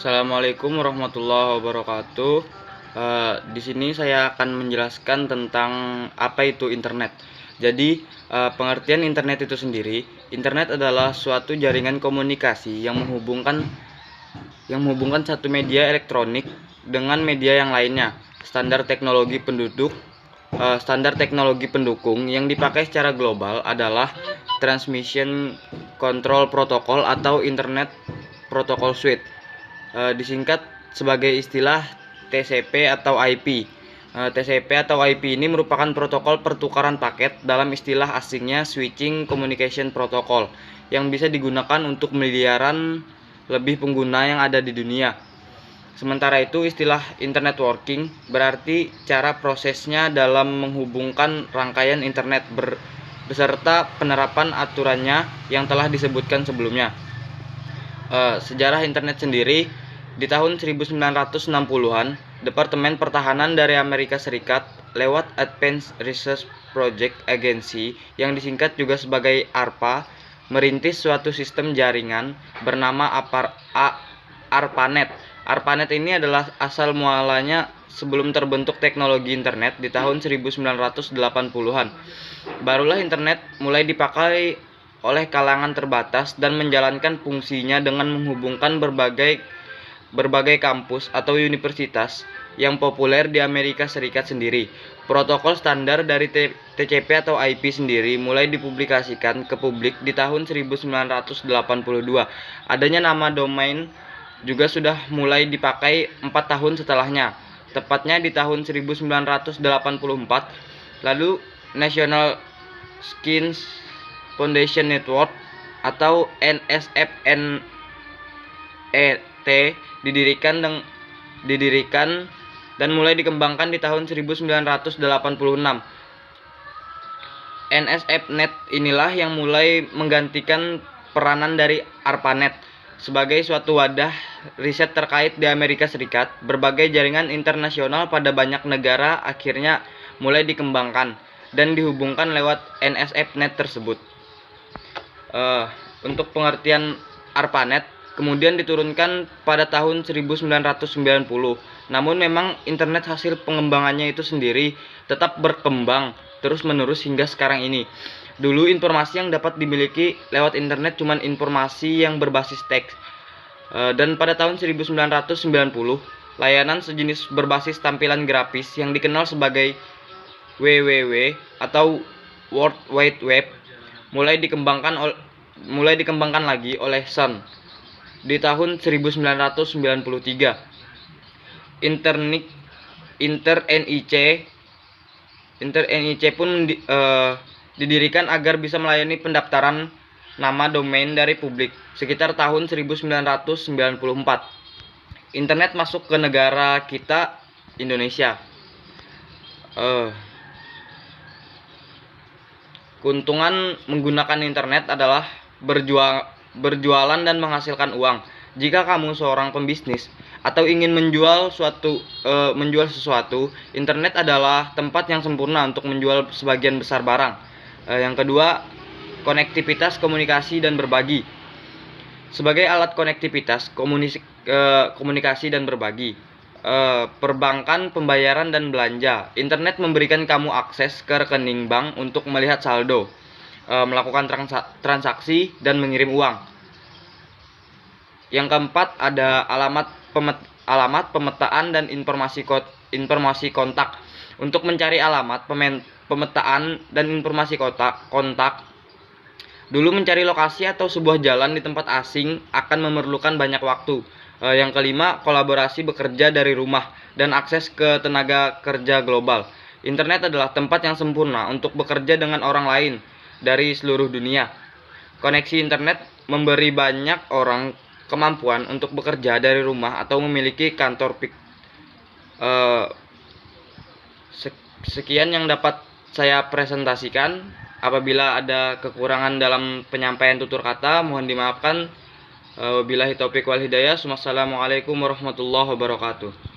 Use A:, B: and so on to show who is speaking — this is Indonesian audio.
A: Assalamualaikum warahmatullahi wabarakatuh. Di sini saya akan menjelaskan tentang apa itu internet. Jadi, pengertian internet itu sendiri, internet adalah suatu jaringan komunikasi yang menghubungkan satu media elektronik dengan media yang lainnya. Standar teknologi pendukung yang dipakai secara global adalah Transmission Control Protocol atau Internet Protocol Suite, disingkat sebagai istilah TCP atau IP. TCP atau IP ini merupakan protokol pertukaran paket dalam istilah asingnya Switching Communication Protocol yang bisa digunakan untuk miliaran lebih pengguna yang ada di dunia. Sementara itu, istilah internet working berarti cara prosesnya dalam menghubungkan rangkaian internet beserta penerapan aturannya yang telah disebutkan sebelumnya. Sejarah internet sendiri, di tahun 1960-an, Departemen Pertahanan dari Amerika Serikat lewat Advanced Research Project Agency yang disingkat juga sebagai ARPA merintis suatu sistem jaringan bernama ARPANET. ARPANET ini adalah asal mualanya sebelum terbentuk teknologi internet di tahun 1980-an. Barulah internet mulai dipakai oleh kalangan terbatas dan menjalankan fungsinya dengan menghubungkan berbagai kampus atau universitas yang populer di Amerika Serikat sendiri. Protokol standar dari TCP atau IP sendiri mulai dipublikasikan ke publik di tahun 1982. Adanya nama domain juga sudah mulai dipakai 4 tahun setelahnya, tepatnya di tahun 1984. Lalu National Science Foundation Network atau NSFNET didirikan dan mulai dikembangkan di tahun 1986. NSFNet inilah yang mulai menggantikan peranan dari ARPANET sebagai suatu wadah riset terkait di Amerika Serikat. Berbagai jaringan internasional pada banyak negara akhirnya mulai dikembangkan dan dihubungkan lewat NSFNet tersebut. Untuk pengertian ARPANET kemudian diturunkan pada tahun 1990. Namun memang internet hasil pengembangannya itu sendiri tetap berkembang terus-menerus hingga sekarang ini. Dulu informasi yang dapat dimiliki lewat internet cuma informasi yang berbasis teks. Dan pada tahun 1990, layanan sejenis berbasis tampilan grafis yang dikenal sebagai WWW atau World Wide Web mulai dikembangkan lagi oleh Sun di tahun 1993. InterNIC pun didirikan agar bisa melayani pendaftaran nama domain dari publik sekitar tahun 1994. Internet masuk ke negara kita, Indonesia. Keuntungan menggunakan internet adalah berjualan dan menghasilkan uang. Jika kamu seorang pembisnis atau ingin menjual sesuatu, internet adalah tempat yang sempurna untuk menjual sebagian besar barang. Yang kedua, konektivitas, komunikasi dan berbagi. Sebagai alat konektivitas, komunikasi dan berbagi, perbankan, pembayaran dan belanja, internet memberikan kamu akses ke rekening bank untuk melihat saldo, melakukan transaksi dan mengirim uang. Yang keempat, ada alamat pemetaan dan informasi kontak. Untuk mencari alamat, pemetaan dan informasi kontak, dulu mencari lokasi atau sebuah jalan di tempat asing akan memerlukan banyak waktu. Yang kelima, kolaborasi bekerja dari rumah dan akses ke tenaga kerja global. Internet adalah tempat yang sempurna untuk bekerja dengan orang lain dari seluruh dunia. Koneksi internet memberi banyak orang kemampuan untuk bekerja dari rumah atau memiliki kantor. Sekian yang dapat saya presentasikan. Apabila ada kekurangan dalam penyampaian tutur kata, mohon dimaafkan. Wabillahi taufiq wal hidayah. Wassalamualaikum warahmatullahi wabarakatuh.